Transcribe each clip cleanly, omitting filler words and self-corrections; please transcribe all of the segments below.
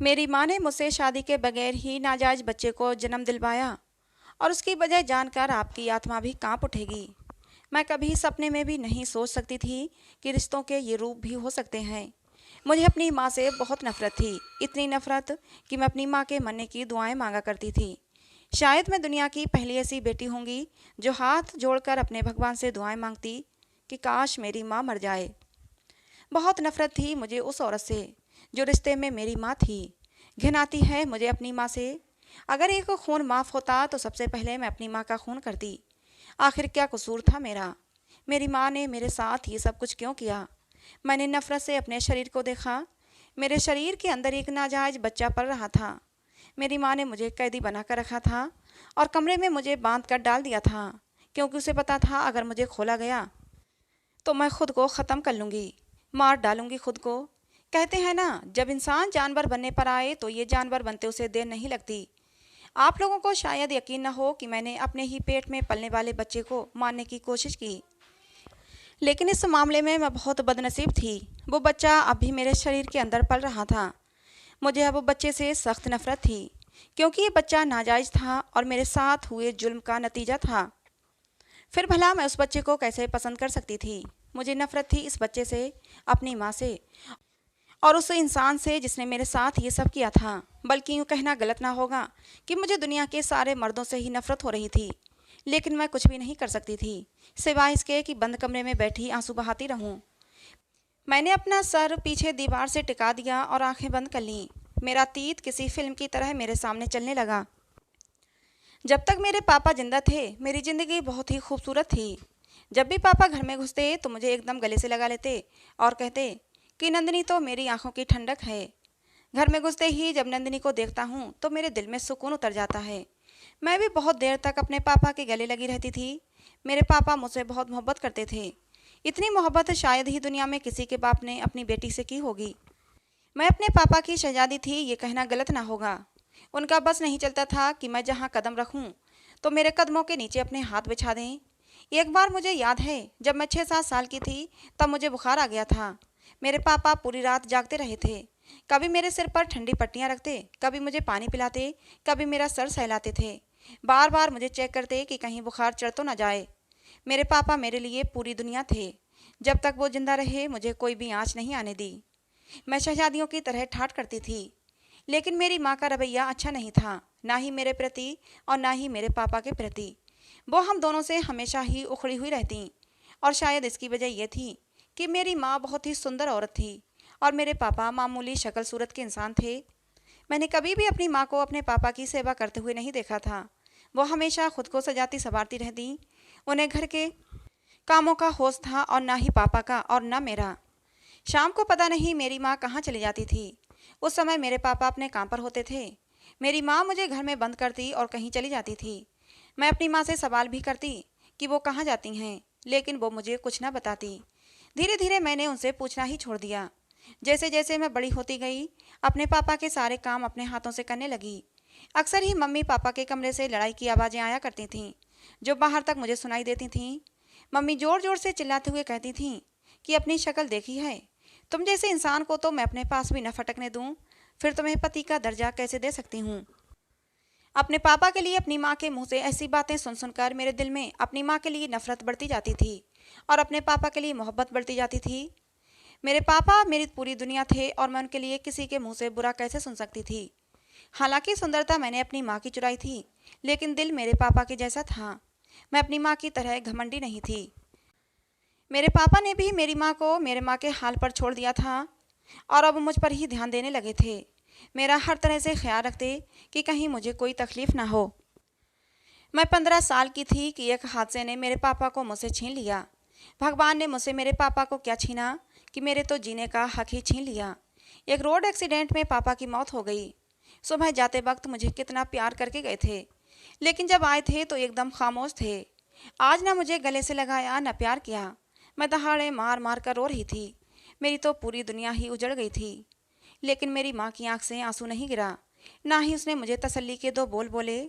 मेरी माँ ने मुझसे शादी के बगैर ही नाजायज बच्चे को जन्म दिलवाया और उसकी वजह जानकर आपकी आत्मा भी कांप उठेगी। मैं कभी सपने में भी नहीं सोच सकती थी कि रिश्तों के ये रूप भी हो सकते हैं। मुझे अपनी माँ से बहुत नफरत थी, इतनी नफरत कि मैं अपनी माँ के मरने की दुआएं मांगा करती थी। शायद मैं दुनिया की पहली ऐसी बेटी होंगी जो हाथ जोड़कर अपने भगवान से दुआएं मांगती कि काश मेरी माँ मर जाए। बहुत नफरत थी मुझे उस औरत से जो रिश्ते में मेरी माँ थी। घिन आती है मुझे अपनी माँ से। अगर एक खून माफ़ होता तो सबसे पहले मैं अपनी माँ का खून करती। आखिर क्या कसूर था मेरा? मेरी माँ ने मेरे साथ ये सब कुछ क्यों किया? मैंने नफरत से अपने शरीर को देखा। मेरे शरीर के अंदर एक नाजायज बच्चा पल रहा था। मेरी माँ ने मुझे कैदी बनाकर रखा था और कमरे में मुझे बांध कर डाल दिया था, क्योंकि उसे पता था अगर मुझे खोला गया तो मैं खुद को ख़त्म कर लूँगी, मार डालूँगी खुद को। कहते हैं ना, जब इंसान जानवर बनने पर आए तो ये जानवर बनते उसे देर नहीं लगती। आप लोगों को शायद यकीन न हो कि मैंने अपने ही पेट में पलने वाले बच्चे को मारने की कोशिश की, लेकिन इस मामले में मैं बहुत बदनसीब थी। वो बच्चा अब भी मेरे शरीर के अंदर पल रहा था। मुझे अब बच्चे से सख्त नफरत थी, क्योंकि ये बच्चा नाजायज था और मेरे साथ हुए जुल्म का नतीजा था। फिर भला मैं उस बच्चे को कैसे पसंद कर सकती थी? मुझे नफरत थी इस बच्चे से, अपनी माँ से और उस इंसान से जिसने मेरे साथ ये सब किया था। बल्कि यूँ कहना गलत ना होगा कि मुझे दुनिया के सारे मर्दों से ही नफरत हो रही थी, लेकिन मैं कुछ भी नहीं कर सकती थी सिवाय इसके कि बंद कमरे में बैठी आंसू बहाती रहूं। मैंने अपना सर पीछे दीवार से टिका दिया और आंखें बंद कर लीं। मेरा अतीत किसी फिल्म की तरह मेरे सामने चलने लगा। जब तक मेरे पापा जिंदा थे मेरी ज़िंदगी बहुत ही खूबसूरत थी। जब भी पापा घर में घुसते तो मुझे एकदम गले से लगा लेते और कहते कि नंदिनी तो मेरी आंखों की ठंडक है। घर में घुसते ही जब नंदिनी को देखता हूँ तो मेरे दिल में सुकून उतर जाता है। मैं भी बहुत देर तक अपने पापा के गले लगी रहती थी। मेरे पापा मुझसे बहुत मोहब्बत करते थे। इतनी मोहब्बत शायद ही दुनिया में किसी के बाप ने अपनी बेटी से की होगी। मैं अपने पापा की शहजादी थी, ये कहना गलत ना होगा। उनका बस नहीं चलता था कि मैं जहाँ कदम रखूं तो मेरे कदमों के नीचे अपने हाथ बिछा दें। एक बार मुझे याद है, जब मैं 6-7 साल की थी तब मुझे बुखार आ गया था। मेरे पापा पूरी रात जागते रहे थे। कभी मेरे सिर पर ठंडी पट्टियाँ रखते, कभी मुझे पानी पिलाते, कभी मेरा सर सहलाते थे। बार बार मुझे चेक करते कि कहीं बुखार चढ़ तो न जाए। मेरे पापा मेरे लिए पूरी दुनिया थे। जब तक वो जिंदा रहे मुझे कोई भी आँच नहीं आने दी। मैं शहजादियों की तरह ठाठ करती थी, लेकिन मेरी माँ का रवैया अच्छा नहीं था, ना ही मेरे प्रति और ना ही मेरे पापा के प्रति। वो हम दोनों से हमेशा ही उखड़ी हुई रहती और शायद इसकी वजह यह थी कि मेरी माँ बहुत ही सुंदर औरत थी और मेरे पापा मामूली शक्ल सूरत के इंसान थे। मैंने कभी भी अपनी माँ को अपने पापा की सेवा करते हुए नहीं देखा था। वो हमेशा खुद को सजाती संवारती रहती। उन्हें घर के कामों का होश था और ना ही पापा का और ना मेरा। शाम को पता नहीं मेरी माँ कहाँ चली जाती थी। उस समय मेरे पापा अपने काम पर होते थे। मेरी माँ मुझे घर में बंद करती और कहीं चली जाती थी। मैं अपनी माँ से सवाल भी करती कि वो कहाँ जाती हैं, लेकिन वो मुझे कुछ ना बताती। धीरे धीरे मैंने उनसे पूछना ही छोड़ दिया। जैसे जैसे मैं बड़ी होती गई अपने पापा के सारे काम अपने हाथों से करने लगी। अक्सर ही मम्मी पापा के कमरे से लड़ाई की आवाज़ें आया करती थीं, जो बाहर तक मुझे सुनाई देती थीं। मम्मी ज़ोर ज़ोर से चिल्लाते हुए कहती थीं कि अपनी शक्ल देखी है, तुम जैसे इंसान को तो मैं अपने पास भी न फटकने दूं, फिर तुम्हें पति का दर्जा कैसे दे सकती हूँ। अपने पापा के लिए अपनी माँ के मुंह से ऐसी बातें सुन सुनकर मेरे दिल में अपनी माँ के लिए नफरत बढ़ती जाती थी और अपने पापा के लिए मोहब्बत बढ़ती जाती थी। मेरे पापा मेरी पूरी दुनिया थे और मैं उनके लिए किसी के मुंह से बुरा कैसे सुन सकती थी। हालांकि सुंदरता मैंने अपनी माँ की चुराई थी, लेकिन दिल मेरे पापा के जैसा था। मैं अपनी माँ की तरह घमंडी नहीं थी। मेरे पापा ने भी मेरी माँ को मेरे माँ के हाल पर छोड़ दिया था और अब मुझ पर ही ध्यान देने लगे थे। मेरा हर तरह से ख्याल रखते कि कहीं मुझे कोई तकलीफ ना हो। मैं 15 साल की थी कि एक हादसे ने मेरे पापा को मुझसे छीन लिया। भगवान ने मुझसे मेरे पापा को क्या छीना कि मेरे तो जीने का हक ही छीन लिया। एक रोड एक्सीडेंट में पापा की मौत हो गई। सुबह जाते वक्त मुझे कितना प्यार करके गए थे, लेकिन जब आए थे तो एकदम खामोश थे। आज ना मुझे गले से लगाया न प्यार किया। मैं दहाड़े मार मार कर रो रही थी। मेरी तो पूरी दुनिया ही उजड़ गई थी। लेकिन मेरी माँ की आंख से आंसू नहीं गिरा, ना ही उसने मुझे तसल्ली के 2 बोल बोले,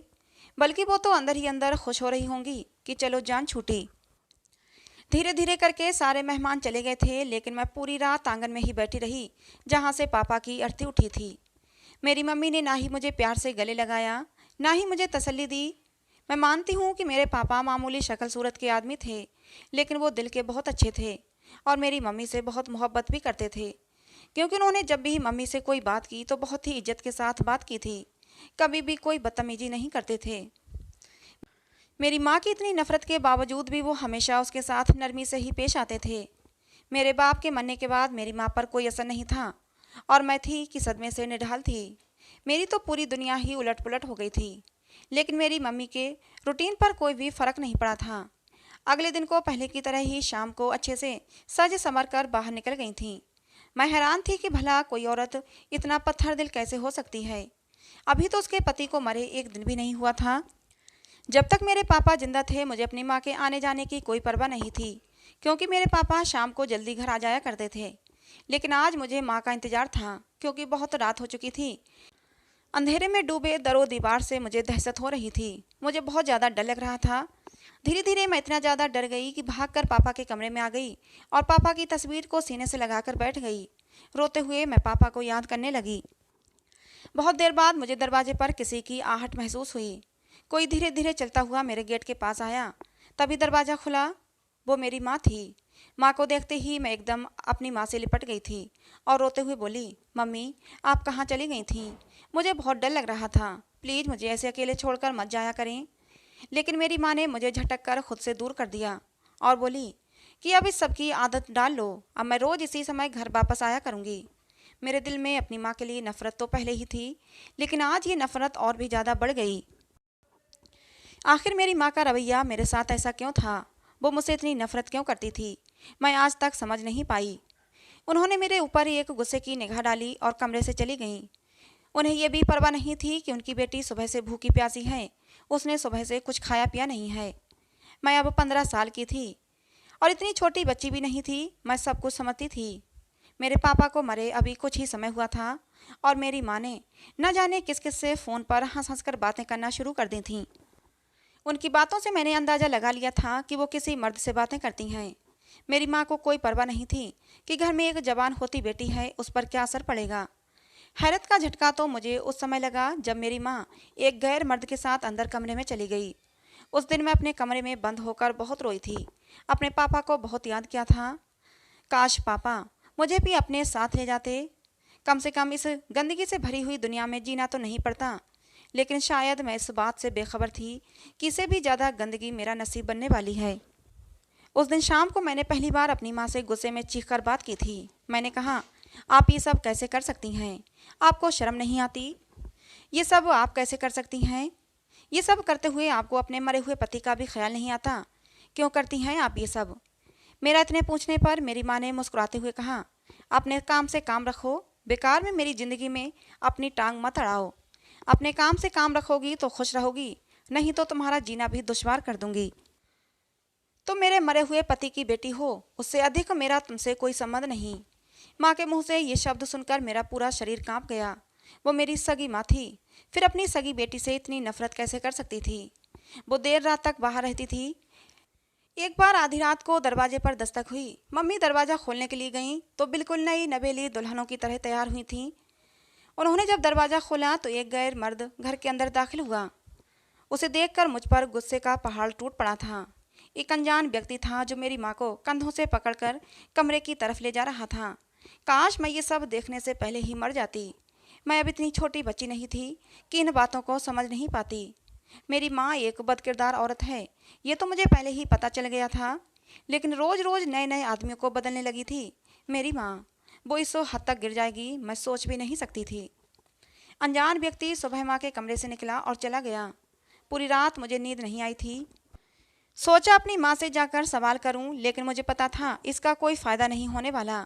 बल्कि वो तो अंदर ही अंदर खुश हो रही होंगी कि चलो जान छूटी। धीरे धीरे करके सारे मेहमान चले गए थे, लेकिन मैं पूरी रात आंगन में ही बैठी रही जहाँ से पापा की अर्थी उठी थी। मेरी मम्मी ने ना ही मुझे प्यार से गले लगाया, ना ही मुझे तसल्ली दी। मैं मानती हूँ कि मेरे पापा मामूली शक्ल सूरत के आदमी थे, लेकिन वो दिल के बहुत अच्छे थे और मेरी मम्मी से बहुत मोहब्बत भी करते थे, क्योंकि उन्होंने जब भी मम्मी से कोई बात की तो बहुत ही इज्जत के साथ बात की थी, कभी भी कोई बदतमीजी नहीं करते थे। मेरी माँ की इतनी नफरत के बावजूद भी वो हमेशा उसके साथ नरमी से ही पेश आते थे। मेरे बाप के मरने के बाद मेरी माँ पर कोई असर नहीं था और मैं थी कि सदमे से निढाल थी। मेरी तो पूरी दुनिया ही उलट पुलट हो गई थी, लेकिन मेरी मम्मी के रूटीन पर कोई भी फर्क नहीं पड़ा था। अगले दिन को पहले की तरह ही शाम को अच्छे से सज संवर कर बाहर निकल गई थी। मैं हैरान थी कि भला कोई औरत इतना पत्थर दिल कैसे हो सकती है। अभी तो उसके पति को मरे एक दिन भी नहीं हुआ था। जब तक मेरे पापा जिंदा थे मुझे अपनी माँ के आने जाने की कोई परवाह नहीं थी, क्योंकि मेरे पापा शाम को जल्दी घर आ जाया करते थे। लेकिन आज मुझे माँ का इंतजार था, क्योंकि बहुत रात हो चुकी थी। अंधेरे में डूबे दरो दीवार से मुझे दहशत हो रही थी। मुझे बहुत ज़्यादा डर लग रहा था। धीरे धीरे मैं इतना ज़्यादा डर गई कि भागकर पापा के कमरे में आ गई और पापा की तस्वीर को सीने से लगाकर बैठ गई। रोते हुए मैं पापा को याद करने लगी। बहुत देर बाद मुझे दरवाजे पर किसी की आहट महसूस हुई। कोई धीरे धीरे चलता हुआ मेरे गेट के पास आया। तभी दरवाज़ा खुला। वो मेरी माँ थी। माँ को देखते ही मैं एकदम अपनी माँ से लिपट गई थी और रोते हुए बोली, मम्मी आप कहाँ चली गई थी? मुझे बहुत डर लग रहा था, प्लीज़ मुझे ऐसे अकेले छोड़कर मत जाया करें। लेकिन मेरी माँ ने मुझे झटक कर खुद से दूर कर दिया और बोली कि अब इस सब की आदत डाल लो, अब मैं रोज़ इसी समय घर वापस आया करूँगी। मेरे दिल में अपनी माँ के लिए नफ़रत तो पहले ही थी, लेकिन आज ये नफ़रत और भी ज़्यादा बढ़ गई। आखिर मेरी माँ का रवैया मेरे साथ ऐसा क्यों था? वो मुझसे इतनी नफ़रत क्यों करती थी? मैं आज तक समझ नहीं पाई। उन्होंने मेरे ऊपर एक गुस्से की निगाह डाली और कमरे से चली गईं। उन्हें यह भी परवाह नहीं थी कि उनकी बेटी सुबह से भूखी प्यासी है, उसने सुबह से कुछ खाया पिया नहीं है। मैं अब 15 साल की थी और इतनी छोटी बच्ची भी नहीं थी। मैं सब कुछ समझती थी। मेरे पापा को मरे अभी कुछ ही समय हुआ था और मेरी माँ ने न जाने किस किस से फ़ोन पर हंस हंस कर बातें करना शुरू कर दी थीं। उनकी बातों से मैंने अंदाज़ा लगा लिया था कि वो किसी मर्द से बातें करती हैं। मेरी माँ को कोई परवाह नहीं थी कि घर में एक जवान होती बेटी है, उस पर क्या असर पड़ेगा। हैरत का झटका तो मुझे उस समय लगा जब मेरी माँ एक गैर मर्द के साथ अंदर कमरे में चली गई। उस दिन मैं अपने कमरे में बंद होकर बहुत रोई थी। अपने पापा को बहुत याद किया था। काश पापा मुझे भी अपने साथ ले जाते। कम से कम इस गंदगी से भरी हुई दुनिया में जीना तो नहीं पड़ता। लेकिन शायद मैं इस बात से बेखबर थी कि इससे भी ज़्यादा गंदगी मेरा नसीब बनने वाली है। उस दिन शाम को मैंने पहली बार अपनी माँ से गुस्से में चीख कर बात की थी। मैंने कहा, आप ये सब कैसे कर सकती हैं? आपको शर्म नहीं आती? ये सब आप कैसे कर सकती हैं? ये सब करते हुए आपको अपने मरे हुए पति का भी ख्याल नहीं आता? क्यों करती हैं आप ये सब? मेरा इतने पूछने पर मेरी माँ ने मुस्कुराते हुए कहा, अपने काम से काम रखो, बेकार में मेरी ज़िंदगी में अपनी टांग मत अड़ाओ। अपने काम से काम रखोगी तो खुश रहोगी, नहीं तो तुम्हारा जीना भी दुश्वार कर दूंगी। तुम मेरे मरे हुए पति की बेटी हो, उससे अधिक मेरा तुमसे कोई संबंध नहीं। माँ के मुंह से ये शब्द सुनकर मेरा पूरा शरीर कांप गया। वो मेरी सगी माँ थी, फिर अपनी सगी बेटी से इतनी नफरत कैसे कर सकती थी? वो देर रात तक बाहर रहती थी। एक बार आधी रात को दरवाजे पर दस्तक हुई। मम्मी दरवाज़ा खोलने के लिए गईं तो बिल्कुल नई नवेली दुल्हनों की तरह तैयार हुई थीं। उन्होंने जब दरवाज़ा खोला तो एक गैर मर्द घर के अंदर दाखिल हुआ। उसे देखकर मुझ पर गुस्से का पहाड़ टूट पड़ा था। एक अनजान व्यक्ति था जो मेरी माँ को कंधों से पकड़कर कमरे की तरफ ले जा रहा था। काश मैं ये सब देखने से पहले ही मर जाती। मैं अब इतनी छोटी बच्ची नहीं थी कि इन बातों को समझ नहीं पाती। मेरी माँ एक बदकिरदार औरत है, ये तो मुझे पहले ही पता चल गया था, लेकिन रोज़ रोज़ नए नए आदमियों को बदलने लगी थी। मेरी माँ, वो इस हद तक गिर जाएगी मैं सोच भी नहीं सकती थी। अनजान व्यक्ति सुबह माँ के कमरे से निकला और चला गया। पूरी रात मुझे नींद नहीं आई थी। सोचा अपनी माँ से जाकर सवाल करूं, लेकिन मुझे पता था इसका कोई फ़ायदा नहीं होने वाला।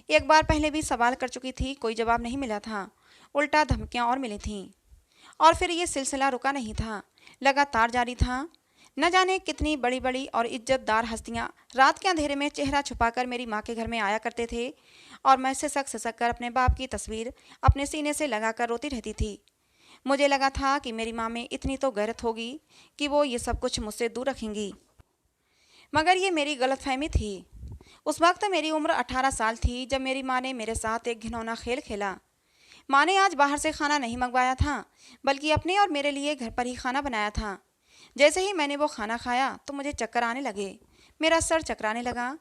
एक बार पहले भी सवाल कर चुकी थी, कोई जवाब नहीं मिला था, उल्टा धमकियां और मिली थीं। और फिर ये सिलसिला रुका नहीं था, लगातार जारी था। न जाने कितनी बड़ी बड़ी और इज्जतदार हस्तियां रात के अंधेरे में चेहरा छुपाकर मेरी माँ के घर में आया करते थे और मैं सिसक सिसक कर अपने बाप की तस्वीर अपने सीने से लगाकर रोती रहती थी। मुझे लगा था कि मेरी माँ में इतनी तो गैरत होगी कि वो ये सब कुछ मुझसे दूर रखेंगी, मगर ये मेरी गलतफहमी थी। उस वक्त मेरी उम्र 18 साल थी जब मेरी माँ ने मेरे साथ एक घिनौना खेल खेला। माँ ने आज बाहर से खाना नहीं मंगवाया था, बल्कि अपने और मेरे लिए घर पर ही खाना बनाया था। जैसे ही मैंने वो खाना खाया तो मुझे चक्कर आने लगे, मेरा सर चकराने लगा।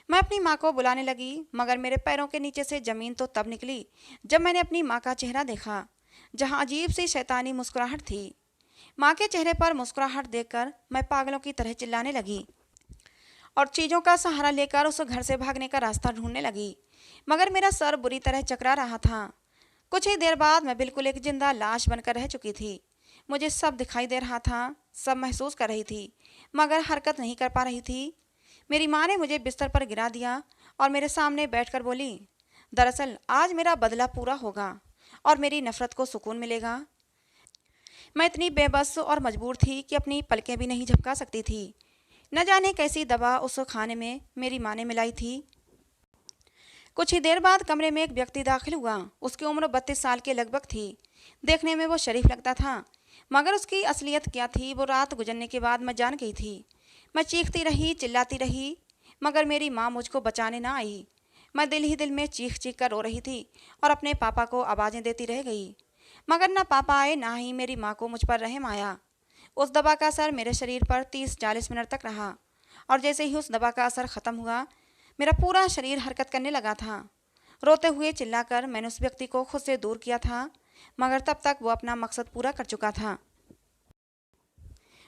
मैं अपनी माँ को बुलाने लगी, मगर मेरे पैरों के नीचे से ज़मीन तो तब निकली जब मैंने अपनी माँ का चेहरा देखा, जहाँ अजीब सी शैतानी मुस्कुराहट थी। माँ के चेहरे पर मुस्कुराहट देखकर मैं पागलों की तरह चिल्लाने लगी और चीज़ों का सहारा लेकर उस घर से भागने का रास्ता ढूंढने लगी, मगर मेरा सर बुरी तरह चकरा रहा था। कुछ ही देर बाद मैं बिल्कुल एक जिंदा लाश बनकर रह चुकी थी। मुझे सब दिखाई दे रहा था, सब महसूस कर रही थी, मगर हरकत नहीं कर पा रही थी। मेरी माँ ने मुझे बिस्तर पर गिरा दिया और मेरे सामने बैठकर बोली, दरअसल आज मेरा बदला पूरा होगा और मेरी नफरत को सुकून मिलेगा। मैं इतनी बेबस और मजबूर थी कि अपनी पलकें भी नहीं झपका सकती थी। न जाने कैसी दवा उस खाने में मेरी माँ ने मिलाई थी। कुछ ही देर बाद कमरे में एक व्यक्ति दाखिल हुआ। उसकी उम्र 32 साल के लगभग थी। देखने में वो शरीफ लगता था, मगर उसकी असलियत क्या थी वो रात गुजरने के बाद मैं जान गई थी। मैं चीखती रही, चिल्लाती रही, मगर मेरी माँ मुझको बचाने ना आई। मैं दिल ही दिल में चीख चीख कर रो रही थी और अपने पापा को आवाज़ें देती रह गई, मगर ना पापा आए ना ही मेरी माँ को मुझ पर रहम आया। उस दवा का असर मेरे शरीर पर 30-40 मिनट तक रहा और जैसे ही उस दवा का असर ख़त्म हुआ, मेरा पूरा शरीर हरकत करने लगा था। रोते हुए चिल्लाकर मैंने उस व्यक्ति को खुद से दूर किया था, मगर तब तक वो अपना मकसद पूरा कर चुका था।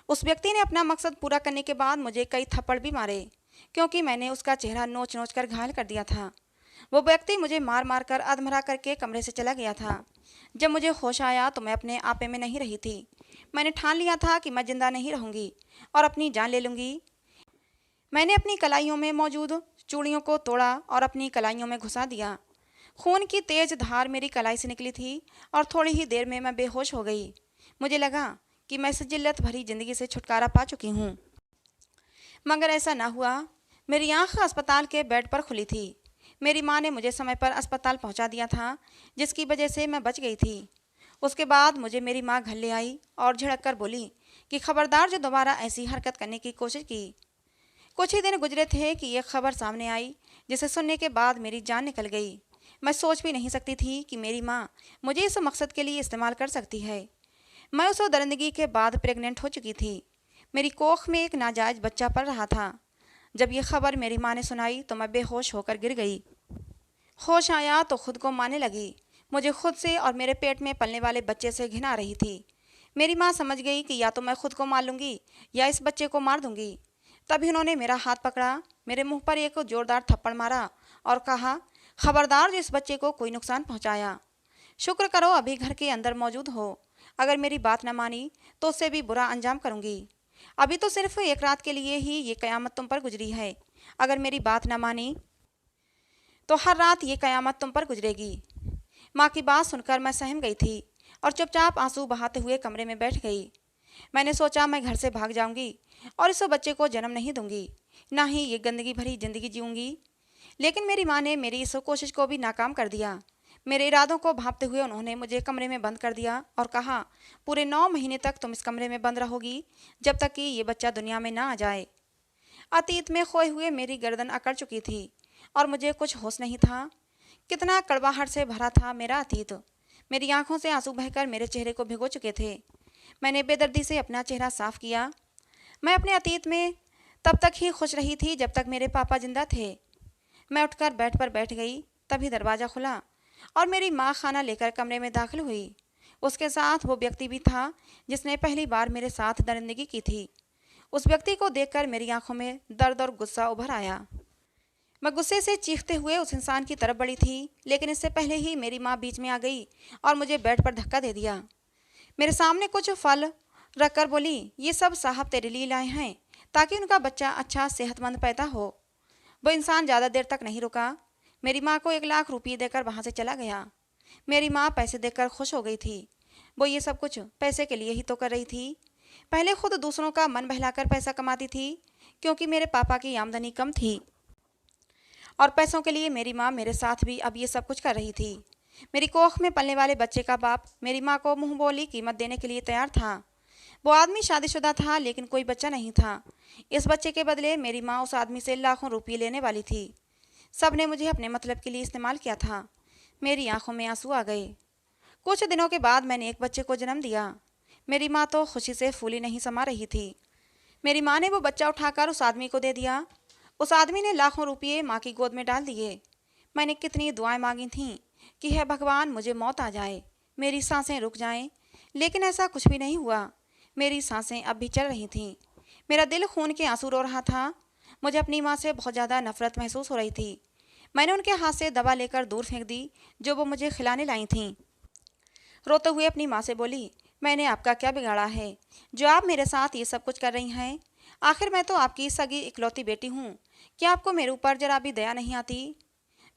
उस व्यक्ति ने अपना मकसद पूरा करने के बाद मुझे कई थप्पड़ भी मारे, क्योंकि मैंने उसका चेहरा नोच नोच कर घायल कर दिया था। वो व्यक्ति मुझे मार मार कर अधमरा करके कमरे से चला गया था। जब मुझे होश आया तो मैं अपने आपे में नहीं रही थी। मैंने ठान लिया था कि मैं जिंदा नहीं रहूंगी और अपनी जान ले लूंगी। मैंने अपनी कलाइयों में मौजूद चूड़ियों को तोड़ा और अपनी कलाइयों में घुसा दिया। खून की तेज धार मेरी कलाई से निकली थी और थोड़ी ही देर में मैं बेहोश हो गई। मुझे लगा कि मैं इस जिल्लत भरी जिंदगी से छुटकारा पा चुकी हूँ, मगर ऐसा ना हुआ। मेरी आंख अस्पताल के बेड पर खुली थी। मेरी माँ ने मुझे समय पर अस्पताल पहुँचा दिया था, जिसकी वजह से मैं बच गई थी। उसके बाद मुझे मेरी माँ घर ले आई और झिड़क कर बोली कि खबरदार जो दोबारा ऐसी हरकत करने की कोशिश की। कुछ ही दिन गुजरे थे कि एक खबर सामने आई, जिसे सुनने के बाद मेरी जान निकल गई। मैं सोच भी नहीं सकती थी कि मेरी माँ मुझे इस मकसद के लिए इस्तेमाल कर सकती है। मैं उस दरिंदगी के बाद प्रेग्नेंट हो चुकी थी। मेरी कोख में एक नाजायज बच्चा पल रहा था। जब ये खबर मेरी माँ ने सुनाई तो मैं बेहोश होकर गिर गई। होश आया तो खुद को मारने लगी। मुझे खुद से और मेरे पेट में पलने वाले बच्चे से घिन आ रही थी। मेरी माँ समझ गई कि या तो मैं खुद को मार लूँगी या इस बच्चे को मार दूँगी। तभी उन्होंने मेरा हाथ पकड़ा, मेरे मुंह पर एक जोरदार थप्पड़ मारा और कहा, खबरदार जो इस बच्चे को कोई नुकसान पहुँचाया। शुक्र करो अभी घर के अंदर मौजूद हो। अगर मेरी बात न मानी तो उससे भी बुरा अंजाम करूँगी। अभी तो सिर्फ एक रात के लिए ही ये कयामत तुम पर गुजरी है। अगर मेरी बात न मानी तो हर रात ये कयामत तुम पर गुजरेगी। माँ की बात सुनकर मैं सहम गई थी और चुपचाप आंसू बहाते हुए कमरे में बैठ गई। मैंने सोचा मैं घर से भाग जाऊंगी और इस बच्चे को जन्म नहीं दूंगी, ना ही ये गंदगी भरी जिंदगी जीऊंगी। लेकिन मेरी माँ ने मेरी इस कोशिश को भी नाकाम कर दिया। मेरे इरादों को भांपते हुए उन्होंने मुझे कमरे में बंद कर दिया और कहा, पूरे 9 महीने तक तुम इस कमरे में बंद रहोगी, जब तक कि ये बच्चा दुनिया में ना आ जाए। अतीत में खोए हुए मेरी गर्दन अकड़ चुकी थी और मुझे कुछ होश नहीं था। कितना कड़वाहट से भरा था मेरा अतीत। मेरी आंखों से आंसू बहकर मेरे चेहरे को भिगो चुके थे। मैंने बेदर्दी से अपना चेहरा साफ किया। मैं अपने अतीत में तब तक ही खुश रही थी जब तक मेरे पापा जिंदा थे। मैं उठकर बेड पर बैठ गई। तभी दरवाज़ा खुला और मेरी माँ खाना लेकर कमरे में दाखिल हुई। उसके साथ वो व्यक्ति भी था जिसने पहली बार मेरे साथ दरिंदगी की थी। उस व्यक्ति को देखकर मेरी आंखों में दर्द और गुस्सा उभर आया। मैं गुस्से से चीखते हुए उस इंसान की तरफ बढ़ी थी, लेकिन इससे पहले ही मेरी माँ बीच में आ गई और मुझे बेड पर धक्का दे दिया। मेरे सामने कुछ फल रखकर बोली, ये सब साहब तेरे लिए लाए हैं ताकि उनका बच्चा अच्छा सेहतमंद पैदा हो। वो इंसान ज़्यादा देर तक नहीं रुका। मेरी माँ को 1 लाख रुपये देकर वहाँ से चला गया। मेरी माँ पैसे देकर खुश हो गई थी। वो ये सब कुछ पैसे के लिए ही तो कर रही थी। पहले खुद दूसरों का मन बहलाकर पैसा कमाती थी, क्योंकि मेरे पापा की आमदनी कम थी और पैसों के लिए मेरी माँ मेरे साथ भी अब ये सब कुछ कर रही थी। मेरी कोख में पलने वाले बच्चे का बाप मेरी माँ को मुँह बोली कीमत देने के लिए तैयार था। वो आदमी शादीशुदा था, लेकिन कोई बच्चा नहीं था। इस बच्चे के बदले मेरी माँ उस आदमी से लाखों रुपये लेने वाली थी। सब ने मुझे अपने मतलब के लिए इस्तेमाल किया था। मेरी आंखों में आंसू आ गए। कुछ दिनों के बाद मैंने एक बच्चे को जन्म दिया। मेरी माँ तो खुशी से फूली नहीं समा रही थी। मेरी माँ ने वो बच्चा उठाकर उस आदमी को दे दिया। उस आदमी ने लाखों रुपये माँ की गोद में डाल दिए। मैंने कितनी दुआएं मांगी थीं कि हे भगवान, मुझे मौत आ जाए, मेरी सांसें रुक जाएं, लेकिन ऐसा कुछ भी नहीं हुआ। मेरी सांसें अब भी चल रही थीं। मेरा दिल खून के आंसू रो रहा था। मुझे अपनी माँ से बहुत ज़्यादा नफरत महसूस हो रही थी। मैंने उनके हाथ से दवा लेकर दूर फेंक दी जो वो मुझे खिलाने लाई थीं। रोते हुए अपनी माँ से बोली, मैंने आपका क्या बिगाड़ा है जो आप मेरे साथ ये सब कुछ कर रही हैं? आखिर मैं तो आपकी सगी इकलौती बेटी हूँ। क्या आपको मेरे ऊपर जरा भी दया नहीं आती?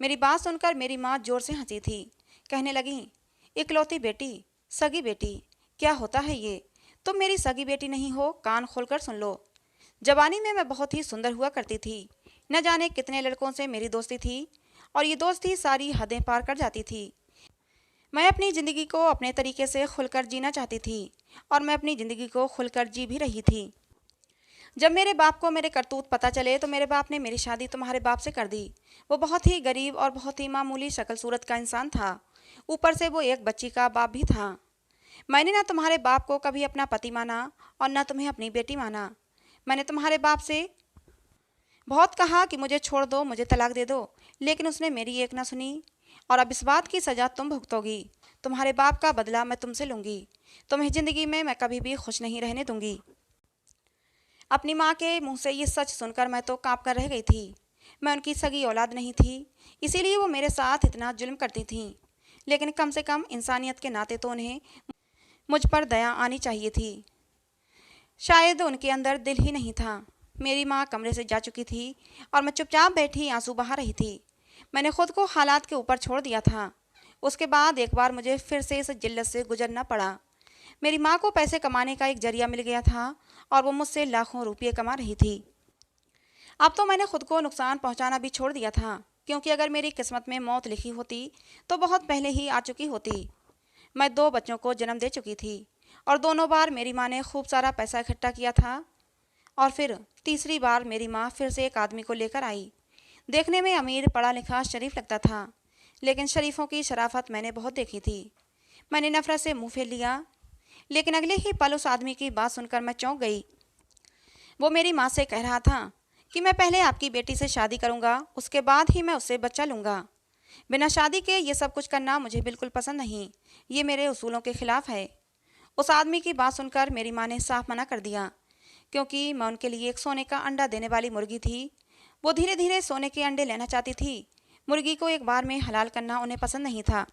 मेरी बात सुनकर मेरी माँ जोर से हंसी थी। कहने लगी, इकलौती बेटी, सगी बेटी, क्या होता है ये? तुम मेरी सगी बेटी नहीं हो, कान खोलकर सुन लो। जवानी में मैं बहुत ही सुंदर हुआ करती थी। न जाने कितने लड़कों से मेरी दोस्ती थी और ये दोस्ती सारी हदें पार कर जाती थी। मैं अपनी ज़िंदगी को अपने तरीके से खुलकर जीना चाहती थी और मैं अपनी ज़िंदगी को खुलकर जी भी रही थी। जब मेरे बाप को मेरे करतूत पता चले तो मेरे बाप ने मेरी शादी तुम्हारे बाप से कर दी। वो बहुत ही गरीब और बहुत ही मामूली शक्ल सूरत का इंसान था। ऊपर से वो एक बच्ची का बाप भी था। मैंने ना तुम्हारे बाप को कभी अपना पति माना और न तुम्हें अपनी बेटी माना। मैंने तुम्हारे बाप से बहुत कहा कि मुझे छोड़ दो, मुझे तलाक दे दो, लेकिन उसने मेरी एक ना सुनी। और अब इस बात की सज़ा तुम भुगतोगी। तुम्हारे बाप का बदला मैं तुमसे लूँगी। तुम्हें ज़िंदगी में मैं कभी भी खुश नहीं रहने दूँगी। अपनी माँ के मुंह से ये सच सुनकर मैं तो काँप कर रह गई थी। मैं उनकी सगी औलाद नहीं थी, इसीलिए वो मेरे साथ इतना जुल्म करती थीं। लेकिन कम से कम इंसानियत के नाते तो उन्हें मुझ पर दया आनी चाहिए थी। शायद उनके अंदर दिल ही नहीं था। मेरी माँ कमरे से जा चुकी थी और मैं चुपचाप बैठी आंसू बहा रही थी। मैंने खुद को हालात के ऊपर छोड़ दिया था। उसके बाद एक बार मुझे फिर से इस जिल्लत से गुजरना पड़ा। मेरी माँ को पैसे कमाने का एक जरिया मिल गया था और वो मुझसे लाखों रुपये कमा रही थी। अब तो मैंने खुद को नुकसान पहुँचाना भी छोड़ दिया था, क्योंकि अगर मेरी किस्मत में मौत लिखी होती तो बहुत पहले ही आ चुकी होती। मैं 2 बच्चों को जन्म दे चुकी थी और दोनों बार मेरी माँ ने खूब सारा पैसा इकट्ठा किया था। और फिर तीसरी बार मेरी माँ फिर से एक आदमी को लेकर आई। देखने में अमीर, पढ़ा लिखा, शरीफ लगता था, लेकिन शरीफों की शराफत मैंने बहुत देखी थी। मैंने नफरत से मुंह फेर लिया, लेकिन अगले ही पल उस आदमी की बात सुनकर मैं चौंक गई। वो मेरी माँ से कह रहा था कि मैं पहले आपकी बेटी से शादी करूँगा, उसके बाद ही मैं उससे बच्चा लूँगा। बिना शादी के ये सब कुछ करना मुझे बिल्कुल पसंद नहीं, ये मेरे उसूलों के खिलाफ है। उस आदमी की बात सुनकर मेरी माँ ने साफ मना कर दिया, क्योंकि मैं उनके लिए एक सोने का अंडा देने वाली मुर्गी थी। वो धीरे धीरे सोने के अंडे लेना चाहती थी। मुर्गी को एक बार में हलाल करना उन्हें पसंद नहीं था।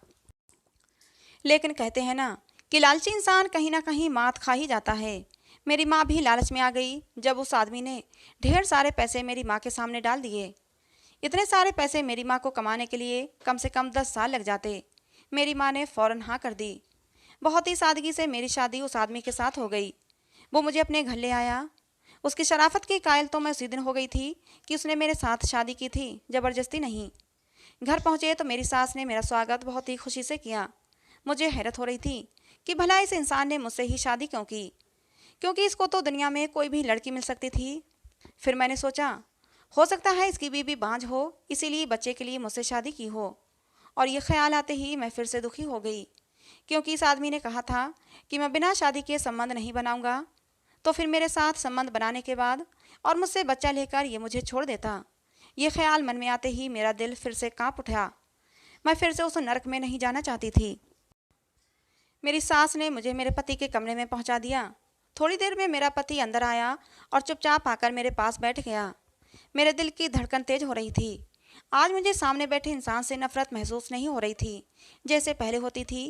लेकिन कहते हैं ना कि लालची इंसान कहीं ना कहीं मात खा ही जाता है। मेरी माँ भी लालच में आ गई जब उस आदमी ने ढेर सारे पैसे मेरी माँ के सामने डाल दिए। इतने सारे पैसे मेरी माँ को कमाने के लिए कम से कम 10 साल लग जाते। मेरी माँ ने फ़ौरन हाँ कर दी। बहुत ही सादगी से मेरी शादी उस आदमी के साथ हो गई। वो मुझे अपने घर ले आया। उसकी शराफत की कायल तो मैं उसी दिन हो गई थी कि उसने मेरे साथ शादी की थी, ज़बरदस्ती नहीं। घर पहुँचे तो मेरी सास ने मेरा स्वागत बहुत ही खुशी से किया। मुझे हैरत हो रही थी कि भला इस इंसान ने मुझसे ही शादी क्यों की, क्योंकि इसको तो दुनिया में कोई भी लड़की मिल सकती थी। फिर मैंने सोचा, हो सकता है इसकी बीवी बांझ हो, इसीलिए बच्चे के लिए मुझसे शादी की हो। और ये ख्याल आते ही मैं फिर से दुखी हो गई, क्योंकि इस आदमी ने कहा था कि मैं बिना शादी के संबंध नहीं बनाऊंगा। तो फिर मेरे साथ संबंध बनाने के बाद और मुझसे बच्चा लेकर ये मुझे छोड़ देता। ये ख्याल मन में आते ही मेरा दिल फिर से कांप उठा। मैं फिर से उस नरक में नहीं जाना चाहती थी। मेरी सास ने मुझे मेरे पति के कमरे में पहुंचा दिया। थोड़ी देर में मेरा पति अंदर आया और चुपचाप आकर मेरे पास बैठ गया। मेरे दिल की धड़कन तेज हो रही थी। आज मुझे सामने बैठे इंसान से नफरत महसूस नहीं हो रही थी, जैसे पहले होती थी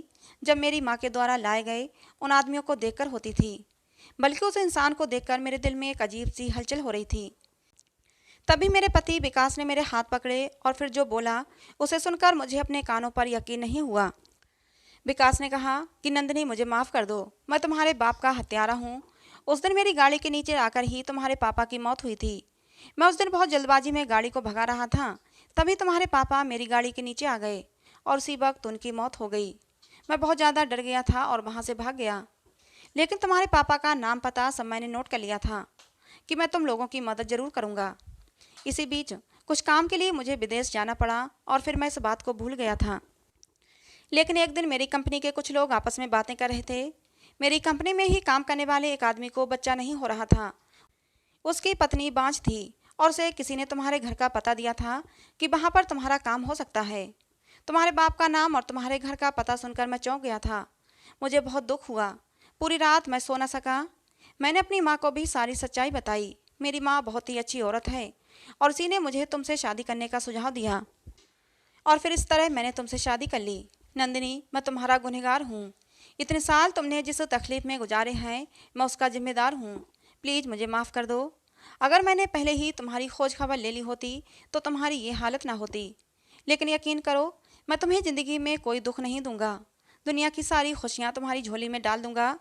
जब मेरी माँ के द्वारा लाए गए उन आदमियों को देखकर होती थी, बल्कि उस इंसान को देखकर मेरे दिल में एक अजीब सी हलचल हो रही थी। तभी मेरे पति विकास ने मेरे हाथ पकड़े और फिर जो बोला उसे सुनकर मुझे अपने कानों पर यकीन नहीं हुआ। विकास ने कहा कि नंदिनी, मुझे माफ़ कर दो, मैं तुम्हारे बाप का हत्यारा हूँ। उस दिन मेरी गाड़ी के नीचे आकर ही तुम्हारे पापा की मौत हुई थी। मैं उस दिन बहुत जल्दबाजी में गाड़ी को भगा रहा था, तभी तुम्हारे पापा मेरी गाड़ी के नीचे आ गए और उसी वक्त उनकी मौत हो गई। मैं बहुत ज़्यादा डर गया था और वहाँ से भाग गया। लेकिन तुम्हारे पापा का नाम पता सब मैंने नोट कर लिया था कि मैं तुम लोगों की मदद ज़रूर करूँगा। इसी बीच कुछ काम के लिए मुझे विदेश जाना पड़ा और फिर मैं इस बात को भूल गया था। लेकिन एक दिन मेरी कंपनी के कुछ लोग आपस में बातें कर रहे थे। मेरी कंपनी में ही काम करने वाले एक आदमी को बच्चा नहीं हो रहा था। उसकी पत्नी बांझ थी और उसे किसी ने तुम्हारे घर का पता दिया था कि वहाँ पर तुम्हारा काम हो सकता है। तुम्हारे बाप का नाम और तुम्हारे घर का पता सुनकर मैं चौंक गया था। मुझे बहुत दुख हुआ। पूरी रात मैं सो न सका। मैंने अपनी माँ को भी सारी सच्चाई बताई। मेरी माँ बहुत ही अच्छी औरत है और उसी ने मुझे तुमसे शादी करने का सुझाव दिया और फिर इस तरह मैंने तुमसे शादी कर ली। नंदिनी, मैं तुम्हारा गुनहगार हूँ। इतने साल तुमने जिस तकलीफ में गुजारे हैं, मैं उसका जिम्मेदार हूँ। प्लीज़ मुझे माफ़ कर दो। अगर मैंने पहले ही तुम्हारी खोज खबर ले ली होती तो तुम्हारी ये हालत ना होती। लेकिन यकीन करो, मैं तुम्हें ज़िंदगी में कोई दुख नहीं दूंगा। दुनिया की सारी खुशियाँ तुम्हारी झोली में डाल दूंगा।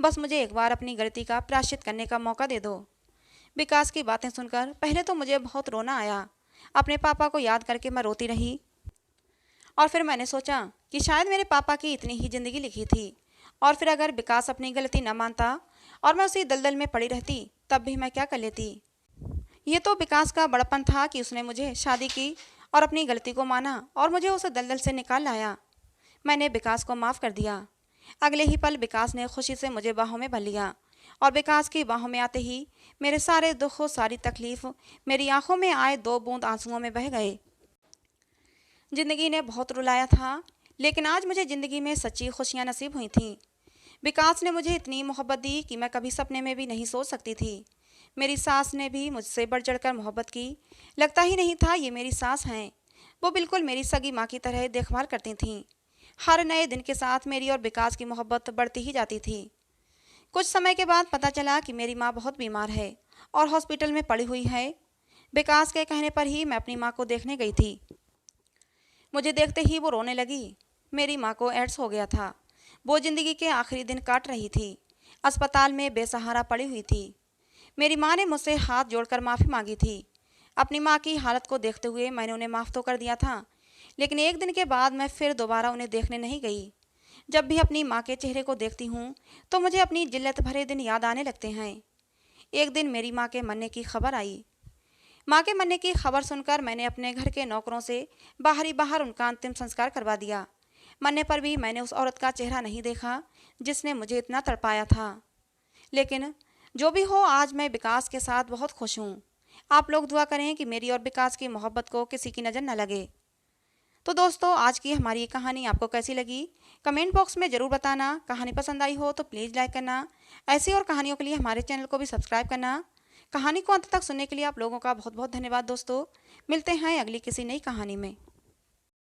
बस मुझे एक बार अपनी गलती का प्रायश्चित करने का मौका दे दो। विकास की बातें सुनकर पहले तो मुझे बहुत रोना आया। अपने पापा को याद करके मैं रोती रही और फिर मैंने सोचा कि शायद मेरे पापा की इतनी ही ज़िंदगी लिखी थी। और फिर अगर विकास अपनी गलती न मानता और मैं उसी दलदल में पड़ी रहती, तब भी मैं क्या कर लेती। ये तो विकास का बड़पन था कि उसने मुझे शादी की और अपनी गलती को माना और मुझे उस दलदल से निकाल लाया। मैंने विकास को माफ़ कर दिया। अगले ही पल विकास ने खुशी से मुझे बाहों में भर लिया और विकास की बाहों में आते ही मेरे सारे दुख और सारी तकलीफ मेरी आंखों में आए 2 बूंद आंसुओं में बह गए। ज़िंदगी ने बहुत रुलाया था, लेकिन आज मुझे ज़िंदगी में सच्ची खुशियाँ नसीब हुई थीं। विकास ने मुझे इतनी मोहब्बत दी कि मैं कभी सपने में भी नहीं सोच सकती थी। मेरी सास ने भी मुझसे बढ़ चढ़कर मोहब्बत की। लगता ही नहीं था ये मेरी सास हैं। वो बिल्कुल मेरी सगी माँ की तरह देखभाल करती थीं। हर नए दिन के साथ मेरी और विकास की मोहब्बत बढ़ती ही जाती थी। कुछ समय के बाद पता चला कि मेरी माँ बहुत बीमार है और हॉस्पिटल में पड़ी हुई है। विकास के कहने पर ही मैं अपनी माँ को देखने गई थी। मुझे देखते ही वो रोने लगी। मेरी माँ को एड्स हो गया था। वो ज़िंदगी के आखिरी दिन काट रही थी। अस्पताल में बेसहारा पड़ी हुई थी। मेरी माँ ने मुझसे हाथ जोड़कर माफ़ी मांगी थी। अपनी माँ की हालत को देखते हुए मैंने उन्हें माफ़ तो कर दिया था, लेकिन एक दिन के बाद मैं फिर दोबारा उन्हें देखने नहीं गई। जब भी अपनी माँ के चेहरे को देखती हूँ तो मुझे अपनी जिल्लत भरे दिन याद आने लगते हैं। एक दिन मेरी माँ के मरने की खबर आई। माँ के मरने की खबर सुनकर मैंने अपने घर के नौकरों से बाहर ही बाहर उनका अंतिम संस्कार करवा दिया। मरने पर भी मैंने उस औरत का चेहरा नहीं देखा जिसने मुझे इतना तड़पाया था। लेकिन जो भी हो, आज मैं विकास के साथ बहुत खुश हूँ। आप लोग दुआ करें कि मेरी और विकास की मोहब्बत को किसी की नज़र न लगे। तो दोस्तों, आज की हमारी ये कहानी आपको कैसी लगी, कमेंट बॉक्स में ज़रूर बताना। कहानी पसंद आई हो तो प्लीज़ लाइक करना। ऐसी और कहानियों के लिए हमारे चैनल को भी सब्सक्राइब करना। कहानी को अंत तक सुनने के लिए आप लोगों का बहुत बहुत धन्यवाद दोस्तों। मिलते हैं अगली किसी नई कहानी में।